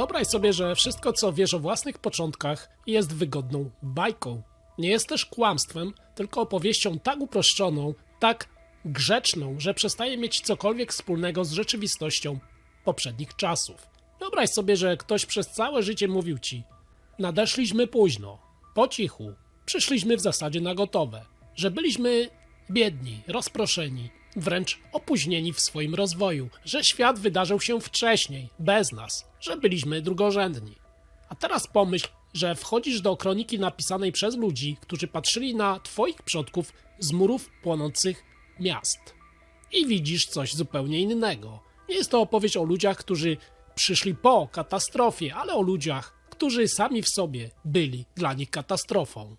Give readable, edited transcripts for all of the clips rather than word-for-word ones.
Wyobraź sobie, że wszystko, co wiesz o własnych początkach, jest wygodną bajką. Nie jest też kłamstwem, tylko opowieścią tak uproszczoną, tak grzeczną, że przestaje mieć cokolwiek wspólnego z rzeczywistością poprzednich czasów. Wyobraź sobie, że ktoś przez całe życie mówił ci: nadeszliśmy późno, po cichu, przyszliśmy w zasadzie na gotowe, że byliśmy biedni, rozproszeni, wręcz opóźnieni w swoim rozwoju, że świat wydarzył się wcześniej, bez nas, że byliśmy drugorzędni. A teraz pomyśl, że wchodzisz do kroniki napisanej przez ludzi, którzy patrzyli na twoich przodków z murów płonących miast. I widzisz coś zupełnie innego. Nie jest to opowieść o ludziach, którzy przyszli po katastrofie, ale o ludziach, którzy sami w sobie byli dla nich katastrofą.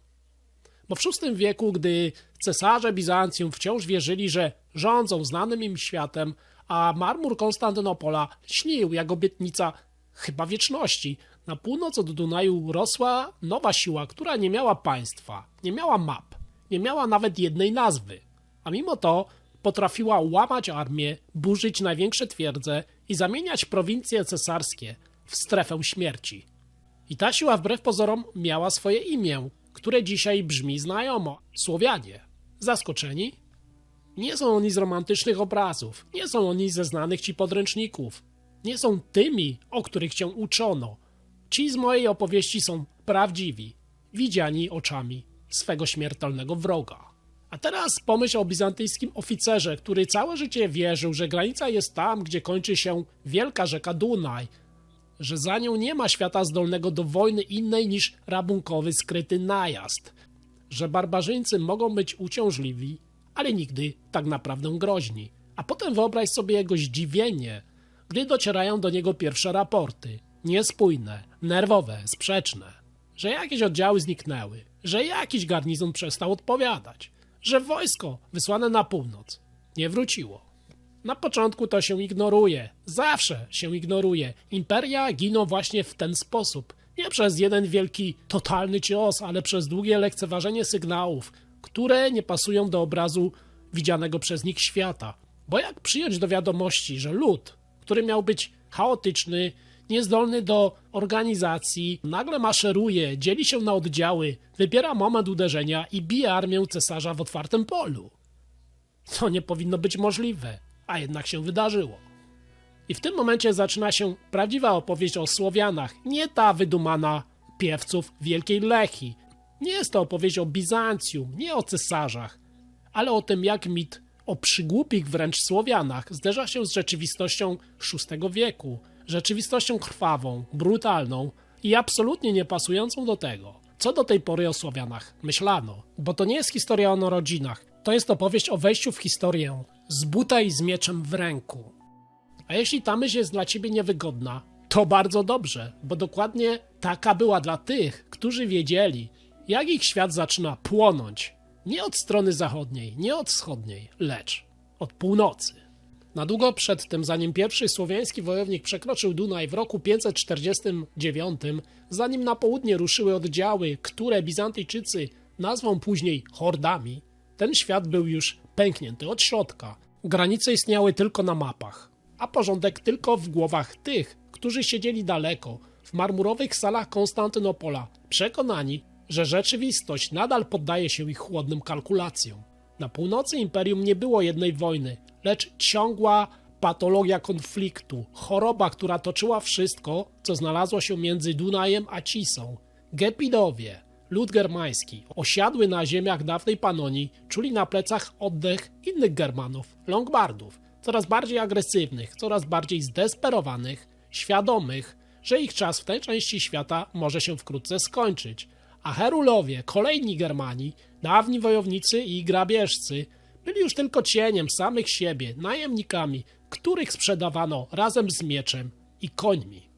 Bo w VI wieku, gdy cesarze Bizancjum wciąż wierzyli, że rządzą znanym im światem, a marmur Konstantynopola śnił jak obietnica chyba wieczności, na północ od Dunaju rosła nowa siła, która nie miała państwa, nie miała map, nie miała nawet jednej nazwy, a mimo to potrafiła łamać armię, burzyć największe twierdze i zamieniać prowincje cesarskie w strefę śmierci. I ta siła wbrew pozorom miała swoje imię, które dzisiaj brzmi znajomo. Słowianie. Zaskoczeni? Nie są oni z romantycznych obrazów, nie są oni ze znanych ci podręczników, nie są tymi, o których cię uczono. Ci z mojej opowieści są prawdziwi, widziani oczami swego śmiertelnego wroga. A teraz pomyśl o bizantyjskim oficerze, który całe życie wierzył, że granica jest tam, gdzie kończy się wielka rzeka Dunaj, że za nią nie ma świata zdolnego do wojny innej niż rabunkowy, skryty najazd, że barbarzyńcy mogą być uciążliwi, ale nigdy tak naprawdę groźni. A potem wyobraź sobie jego zdziwienie, gdy docierają do niego pierwsze raporty, niespójne, nerwowe, sprzeczne, że jakieś oddziały zniknęły, że jakiś garnizon przestał odpowiadać, że wojsko wysłane na północ nie wróciło. Na początku to się ignoruje, zawsze się ignoruje. Imperia giną właśnie w ten sposób. Nie przez jeden wielki, totalny cios, ale przez długie lekceważenie sygnałów, które nie pasują do obrazu widzianego przez nich świata. Bo jak przyjąć do wiadomości, że lud, który miał być chaotyczny, niezdolny do organizacji, nagle maszeruje, dzieli się na oddziały, wybiera moment uderzenia i bije armię cesarza w otwartym polu? To nie powinno być możliwe, a jednak się wydarzyło. I w tym momencie zaczyna się prawdziwa opowieść o Słowianach, nie ta wydumana piewców Wielkiej Lechii. Nie jest to opowieść o Bizancjum, nie o cesarzach, ale o tym, jak mit o przygłupich wręcz Słowianach zderza się z rzeczywistością VI wieku, rzeczywistością krwawą, brutalną i absolutnie nie pasującą do tego, co do tej pory o Słowianach myślano. Bo to nie jest historia o narodzinach, to jest opowieść o wejściu w historię z buta i z mieczem w ręku. A jeśli ta myśl jest dla ciebie niewygodna, to bardzo dobrze, bo dokładnie taka była dla tych, którzy wiedzieli, jak ich świat zaczyna płonąć. Nie od strony zachodniej, nie od wschodniej, lecz od północy. Na długo przed tym, zanim pierwszy słowiański wojownik przekroczył Dunaj w roku 549, zanim na południe ruszyły oddziały, które Bizantyjczycy nazwą później hordami, ten świat był już pęknięty od środka. Granice istniały tylko na mapach, a porządek tylko w głowach tych, którzy siedzieli daleko, w marmurowych salach Konstantynopola, przekonani, że rzeczywistość nadal poddaje się ich chłodnym kalkulacjom. Na północy imperium nie było jednej wojny, lecz ciągła patologia konfliktu, choroba, która toczyła wszystko, co znalazło się między Dunajem a Cisą. Gepidowie, lud germański, osiadły na ziemiach dawnej Panonii, czuli na plecach oddech innych Germanów, Longbardów, coraz bardziej agresywnych, coraz bardziej zdesperowanych, świadomych, że ich czas w tej części świata może się wkrótce skończyć. A Herulowie, kolejni Germani, dawni wojownicy i grabieżcy, byli już tylko cieniem samych siebie, najemnikami, których sprzedawano razem z mieczem i końmi.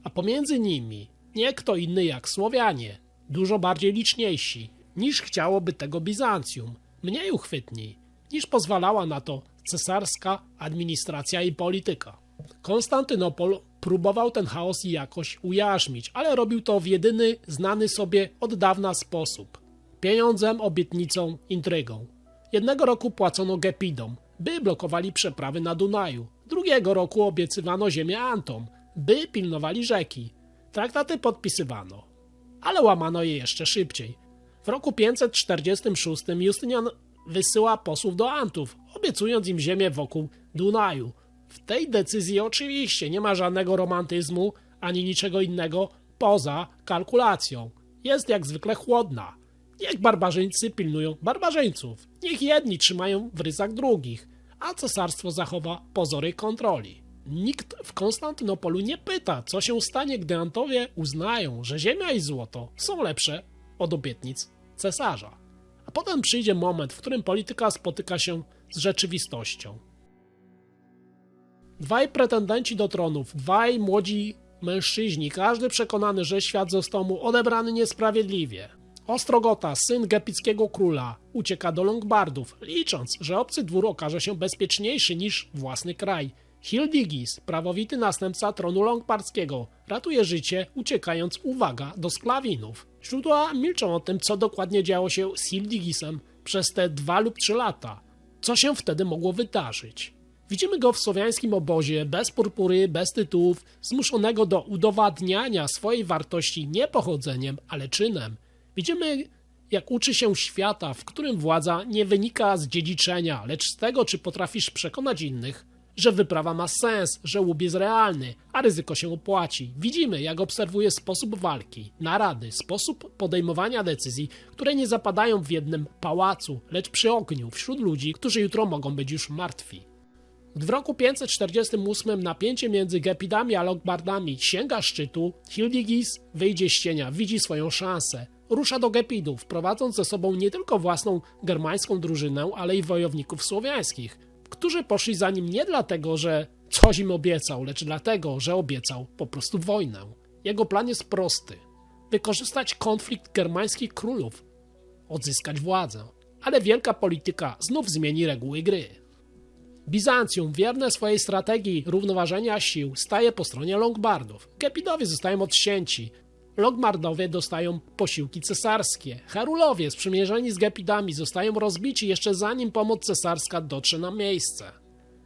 A pomiędzy nimi nie kto inny jak Słowianie, dużo bardziej liczniejsi, niż chciałoby tego Bizancjum, mniej uchwytni, niż pozwalała na to cesarska administracja i polityka. Konstantynopol próbował ten chaos jakoś ujarzmić, ale robił to w jedyny znany sobie od dawna sposób. Pieniądzem, obietnicą, intrygą. Jednego roku płacono Gepidom, by blokowali przeprawy na Dunaju. Drugiego roku obiecywano ziemię Antom, by pilnowali rzeki. Traktaty podpisywano, ale łamano je jeszcze szybciej. W roku 546 Justynian wysyła posłów do Antów, obiecując im ziemię wokół Dunaju. W tej decyzji oczywiście nie ma żadnego romantyzmu ani niczego innego poza kalkulacją. Jest jak zwykle chłodna. Niech barbarzyńcy pilnują barbarzyńców. Niech jedni trzymają w ryzach drugich, a cesarstwo zachowa pozory kontroli. Nikt w Konstantynopolu nie pyta, co się stanie, gdy Antowie uznają, że ziemia i złoto są lepsze od obietnic cesarza. A potem przyjdzie moment, w którym polityka spotyka się z rzeczywistością. Dwaj pretendenci do tronów, dwaj młodzi mężczyźni, każdy przekonany, że świat został mu odebrany niesprawiedliwie. Ostrogota, syn gepickiego króla, ucieka do Longbardów, licząc, że obcy dwór okaże się bezpieczniejszy niż własny kraj. Hildigis, prawowity następca tronu longbardzkiego, ratuje życie, uciekając, uwaga, do Sklawinów. Źródła milczą o tym, co dokładnie działo się z Hildigisem przez te 2 lub 3 lata. Co się wtedy mogło wydarzyć? Widzimy go w słowiańskim obozie, bez purpury, bez tytułów, zmuszonego do udowadniania swojej wartości nie pochodzeniem, ale czynem. Widzimy, jak uczy się świata, w którym władza nie wynika z dziedziczenia, lecz z tego, czy potrafisz przekonać innych, że wyprawa ma sens, że łub jest realny, a ryzyko się opłaci. Widzimy, jak obserwuje sposób walki, narady, sposób podejmowania decyzji, które nie zapadają w jednym pałacu, lecz przy ogniu, wśród ludzi, którzy jutro mogą być już martwi. Gdy w roku 548 napięcie między Gepidami a Longbardami sięga szczytu, Hildigis wyjdzie z cienia, widzi swoją szansę. Rusza do Gepidów, prowadząc ze sobą nie tylko własną germańską drużynę, ale i wojowników słowiańskich, którzy poszli za nim nie dlatego, że coś im obiecał, lecz dlatego, że obiecał po prostu wojnę. Jego plan jest prosty. Wykorzystać konflikt germańskich królów, odzyskać władzę. Ale wielka polityka znów zmieni reguły gry. Bizancjum, wierne swojej strategii równoważenia sił, staje po stronie Longbardów. Gepidowie zostają odcięci. Longbardowie dostają posiłki cesarskie. Herulowie, sprzymierzeni z Gepidami, zostają rozbici jeszcze zanim pomoc cesarska dotrze na miejsce.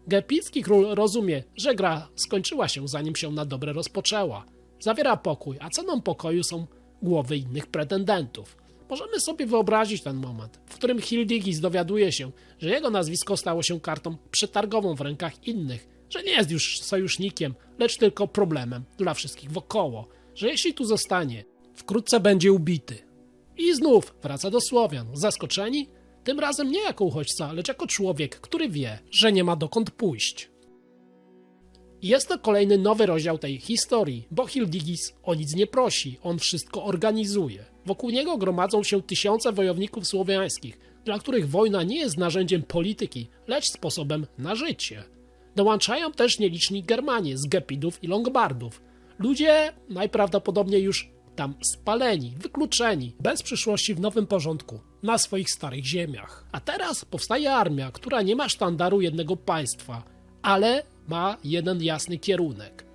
Gepicki król rozumie, że gra skończyła się, zanim się na dobre rozpoczęła. Zawiera pokój, a ceną pokoju są głowy innych pretendentów. Możemy sobie wyobrazić ten moment, w którym Hildigis dowiaduje się, że jego nazwisko stało się kartą przetargową w rękach innych, że nie jest już sojusznikiem, lecz tylko problemem dla wszystkich wokoło, że jeśli tu zostanie, wkrótce będzie ubity. I znów wraca do Słowian, zaskoczeni, tym razem nie jako uchodźca, lecz jako człowiek, który wie, że nie ma dokąd pójść. Jest to kolejny nowy rozdział tej historii, bo Hildigis o nic nie prosi, on wszystko organizuje. Wokół niego gromadzą się tysiące wojowników słowiańskich, dla których wojna nie jest narzędziem polityki, lecz sposobem na życie. Dołączają też nieliczni Germanie z Gepidów i Longbardów. Ludzie najprawdopodobniej już tam spaleni, wykluczeni, bez przyszłości w nowym porządku, na swoich starych ziemiach. A teraz powstaje armia, która nie ma sztandaru jednego państwa, ale ma jeden jasny kierunek.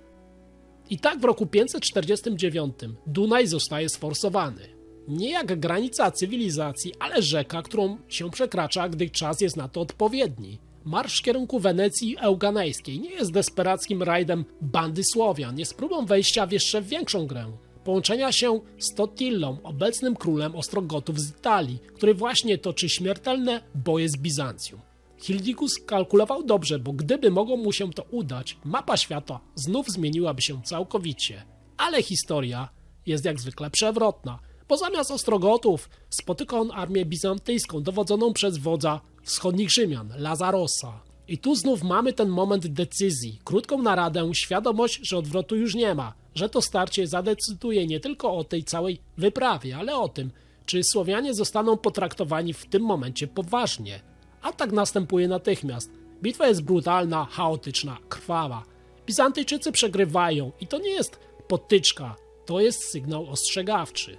I tak w roku 549 Dunaj zostaje sforsowany. Nie jak granica cywilizacji, ale rzeka, którą się przekracza, gdy czas jest na to odpowiedni. Marsz w kierunku Wenecji Euganejskiej nie jest desperackim rajdem bandy Słowian, jest próbą wejścia w jeszcze większą grę. Połączenia się z Totillą, obecnym królem Ostrogotów z Italii, który właśnie toczy śmiertelne boje z Bizancjum. Hildigus kalkulował dobrze, bo gdyby mogło mu się to udać, mapa świata znów zmieniłaby się całkowicie. Ale historia jest jak zwykle przewrotna, bo zamiast Ostrogotów spotyka on armię bizantyjską dowodzoną przez wodza wschodnich Rzymian, Lazarosa. I tu znów mamy ten moment decyzji, krótką naradę, świadomość, że odwrotu już nie ma, że to starcie zadecyduje nie tylko o tej całej wyprawie, ale o tym, czy Słowianie zostaną potraktowani w tym momencie poważnie. Atak następuje natychmiast. Bitwa jest brutalna, chaotyczna, krwawa. Bizantyjczycy przegrywają i to nie jest potyczka, to jest sygnał ostrzegawczy.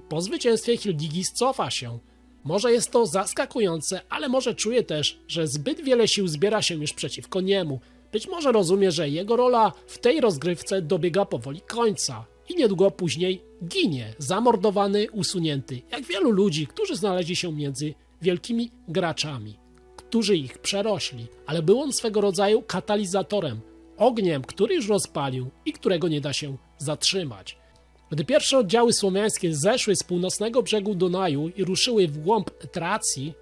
Po zwycięstwie Hildigis cofa się. Może jest to zaskakujące, ale może czuje też, że zbyt wiele sił zbiera się już przeciwko niemu. Być może rozumie, że jego rola w tej rozgrywce dobiega powoli końca i niedługo później ginie, zamordowany, usunięty, jak wielu ludzi, którzy znaleźli się między wielkimi graczami, którzy ich przerośli, ale był on swego rodzaju katalizatorem Ogniem, który już rozpalił i którego nie da się zatrzymać. Gdy pierwsze oddziały słowiańskie zeszły z północnego brzegu Dunaju i ruszyły w głąb Tracji,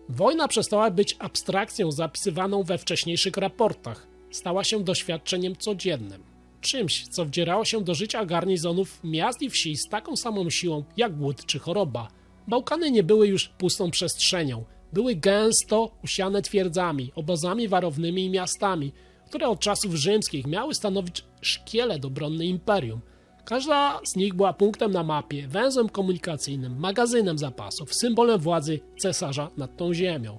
wojna przestała być abstrakcją zapisywaną we wcześniejszych raportach. Stała się doświadczeniem codziennym. Czymś, co wdzierało się do życia garnizonów miast i wsi z taką samą siłą jak głód czy choroba. Bałkany nie były już pustą przestrzenią. Były gęsto usiane twierdzami, obozami warownymi i miastami, które od czasów rzymskich miały stanowić szkielet obronny imperium. Każda z nich była punktem na mapie, węzłem komunikacyjnym, magazynem zapasów, symbolem władzy cesarza nad tą ziemią.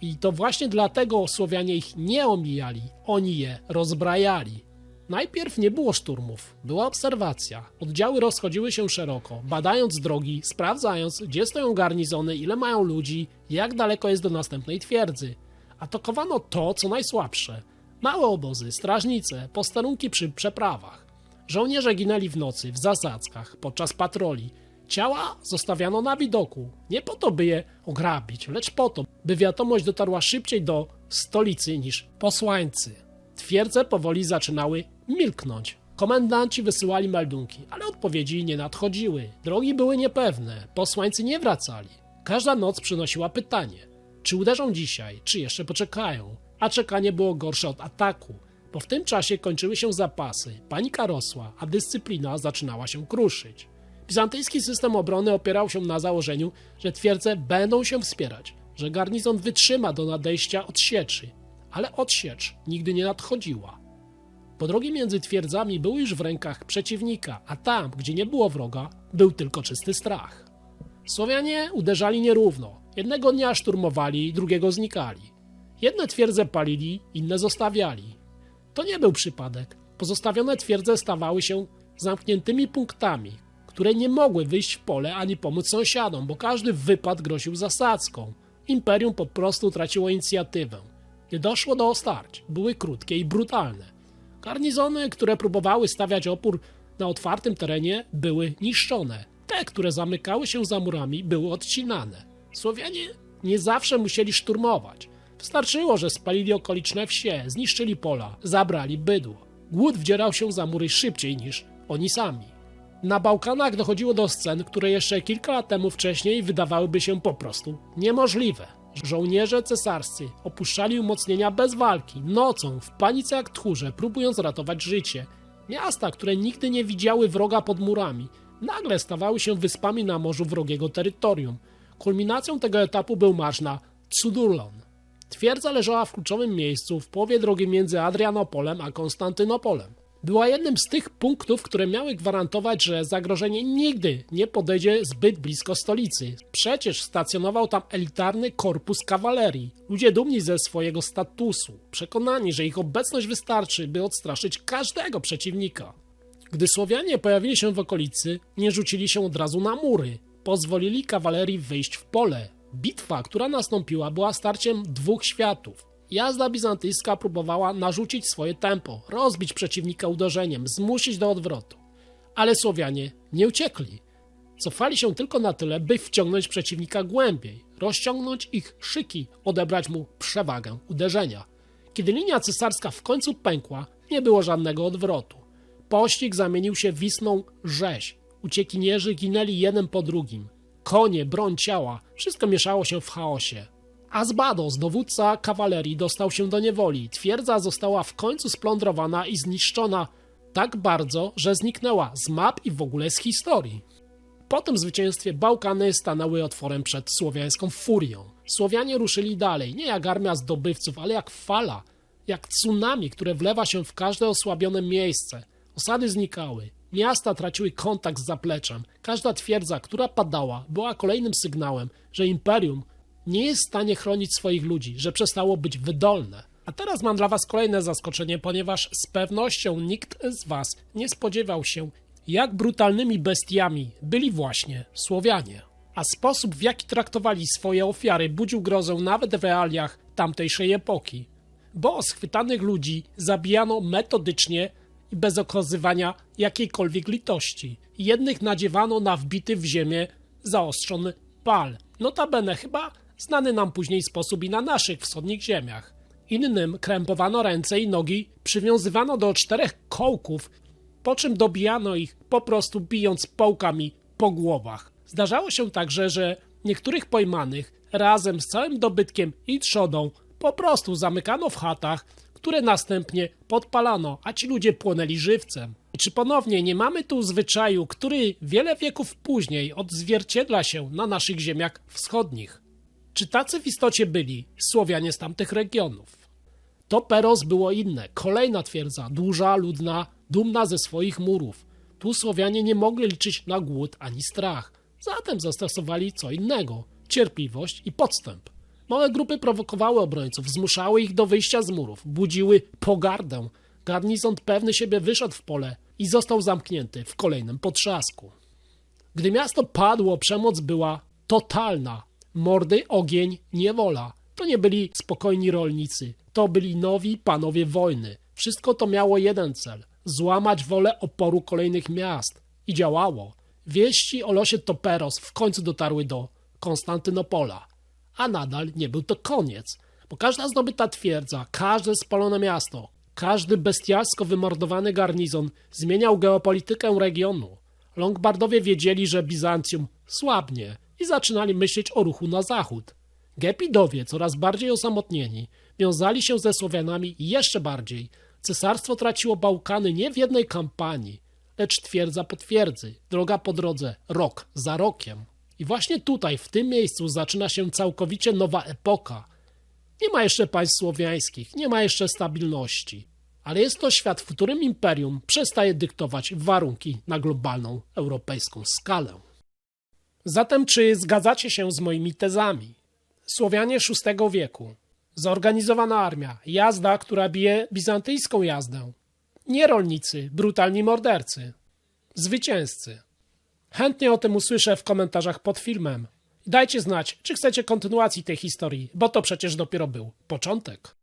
I to właśnie dlatego Słowianie ich nie omijali, oni je rozbrajali. Najpierw nie było szturmów, była obserwacja. Oddziały rozchodziły się szeroko, badając drogi, sprawdzając, gdzie stoją garnizony, ile mają ludzi, jak daleko jest do następnej twierdzy. Atakowano to, co najsłabsze. Małe obozy, strażnice, posterunki przy przeprawach. Żołnierze ginęli w nocy, w zasadzkach, podczas patroli. Ciała zostawiano na widoku, nie po to, by je ograbić, lecz po to, by wiadomość dotarła szybciej do stolicy niż posłańcy. Twierdze powoli zaczynały milknąć. Komendanci wysyłali meldunki, ale odpowiedzi nie nadchodziły. Drogi były niepewne, posłańcy nie wracali. Każda noc przynosiła pytanie, czy uderzą dzisiaj, czy jeszcze poczekają. A czekanie było gorsze od ataku, bo w tym czasie kończyły się zapasy, panika rosła, a dyscyplina zaczynała się kruszyć. Bizantyjski system obrony opierał się na założeniu, że twierdze będą się wspierać, że garnizon wytrzyma do nadejścia odsieczy, ale odsiecz nigdy nie nadchodziła. Bo drogi między twierdzami były już w rękach przeciwnika, a tam, gdzie nie było wroga, był tylko czysty strach. Słowianie uderzali nierówno, jednego dnia szturmowali, drugiego znikali. Jedne twierdze palili, inne zostawiali. To nie był przypadek. Pozostawione twierdze stawały się zamkniętymi punktami, które nie mogły wyjść w pole ani pomóc sąsiadom, bo każdy wypad groził zasadzką. Imperium po prostu traciło inicjatywę. Gdy doszło do starć, były krótkie i brutalne. Garnizony, które próbowały stawiać opór na otwartym terenie, były niszczone. Te, które zamykały się za murami, były odcinane. Słowianie nie zawsze musieli szturmować. Wystarczyło, że spalili okoliczne wsie, zniszczyli pola, zabrali bydło. Głód wdzierał się za mury szybciej niż oni sami. Na Bałkanach dochodziło do scen, które jeszcze kilka lat temu wcześniej wydawałyby się po prostu niemożliwe. Żołnierze cesarscy opuszczali umocnienia bez walki, nocą, w panice jak tchórze, próbując ratować życie. Miasta, które nigdy nie widziały wroga pod murami, nagle stawały się wyspami na morzu wrogiego terytorium. Kulminacją tego etapu był marsz na Cudurlon. Twierdza leżała w kluczowym miejscu w połowie drogi między Adrianopolem a Konstantynopolem. Była jednym z tych punktów, które miały gwarantować, że zagrożenie nigdy nie podejdzie zbyt blisko stolicy. Przecież stacjonował tam elitarny korpus kawalerii. Ludzie dumni ze swojego statusu, przekonani, że ich obecność wystarczy, by odstraszyć każdego przeciwnika. Gdy Słowianie pojawili się w okolicy, nie rzucili się od razu na mury. Pozwolili kawalerii wyjść w pole. Bitwa, która nastąpiła, była starciem dwóch światów. Jazda bizantyjska próbowała narzucić swoje tempo, rozbić przeciwnika uderzeniem, zmusić do odwrotu. Ale Słowianie nie uciekli. Cofali się tylko na tyle, by wciągnąć przeciwnika głębiej, rozciągnąć ich szyki, odebrać mu przewagę uderzenia. Kiedy linia cesarska w końcu pękła, nie było żadnego odwrotu. Pościg zamienił się w istną rzeź. Uciekinierzy ginęli jeden po drugim. Konie, broń, ciała, wszystko mieszało się w chaosie. Azbados, dowódca kawalerii, dostał się do niewoli. Twierdza została w końcu splądrowana i zniszczona tak bardzo, że zniknęła z map i w ogóle z historii. Po tym zwycięstwie Bałkany stanęły otworem przed słowiańską furią. Słowianie ruszyli dalej, nie jak armia zdobywców, ale jak fala, jak tsunami, które wlewa się w każde osłabione miejsce. Osady znikały, miasta traciły kontakt z zapleczem. Każda twierdza, która padała, była kolejnym sygnałem, że imperium nie jest w stanie chronić swoich ludzi, że przestało być wydolne. A teraz mam dla was kolejne zaskoczenie, ponieważ z pewnością nikt z was nie spodziewał się, jak brutalnymi bestiami byli właśnie Słowianie. A sposób, w jaki traktowali swoje ofiary, budził grozę nawet w realiach tamtejszej epoki. Bo schwytanych ludzi zabijano metodycznie i bez okazywania jakiejkolwiek litości. Jednych nadziewano na wbity w ziemię zaostrzony pal. Notabene chyba znany nam później sposób i na naszych wschodnich ziemiach. Innym krępowano ręce i nogi, przywiązywano do 4 kołków, po czym dobijano ich po prostu bijąc pałkami po głowach. Zdarzało się także, że niektórych pojmanych razem z całym dobytkiem i trzodą po prostu zamykano w chatach, które następnie podpalano, a ci ludzie płonęli żywcem. Czy ponownie nie mamy tu zwyczaju, który wiele wieków później odzwierciedla się na naszych ziemiach wschodnich? Czy tacy w istocie byli Słowianie z tamtych regionów? To Peros było inne, kolejna twierdza, duża, ludna, dumna ze swoich murów. Tu Słowianie nie mogli liczyć na głód ani strach, zatem zastosowali co innego, cierpliwość i podstęp. Małe grupy prowokowały obrońców, zmuszały ich do wyjścia z murów, budziły pogardę. Garnizon pewny siebie wyszedł w pole i został zamknięty w kolejnym potrzasku. Gdy miasto padło, przemoc była totalna. Mordy, ogień, niewola. To nie byli spokojni rolnicy, to byli nowi panowie wojny. Wszystko to miało jeden cel – złamać wolę oporu kolejnych miast. I działało. Wieści o losie Toperos w końcu dotarły do Konstantynopola. A nadal nie był to koniec, bo każda zdobyta twierdza, każde spalone miasto, każdy bestialsko wymordowany garnizon zmieniał geopolitykę regionu. Longbardowie wiedzieli, że Bizancjum słabnie i zaczynali myśleć o ruchu na zachód. Gepidowie, coraz bardziej osamotnieni, wiązali się ze Słowianami jeszcze bardziej. Cesarstwo traciło Bałkany nie w jednej kampanii, lecz twierdza po twierdzy, droga po drodze, rok za rokiem. I właśnie tutaj, w tym miejscu zaczyna się całkowicie nowa epoka. Nie ma jeszcze państw słowiańskich, nie ma jeszcze stabilności, ale jest to świat, w którym imperium przestaje dyktować warunki na globalną, europejską skalę. Zatem czy zgadzacie się z moimi tezami? Słowianie VI wieku, zorganizowana armia, jazda, która bije bizantyjską jazdę, nie rolnicy, brutalni mordercy, zwycięzcy. Chętnie o tym usłyszę w komentarzach pod filmem. Dajcie znać, czy chcecie kontynuacji tej historii, bo to przecież dopiero był początek.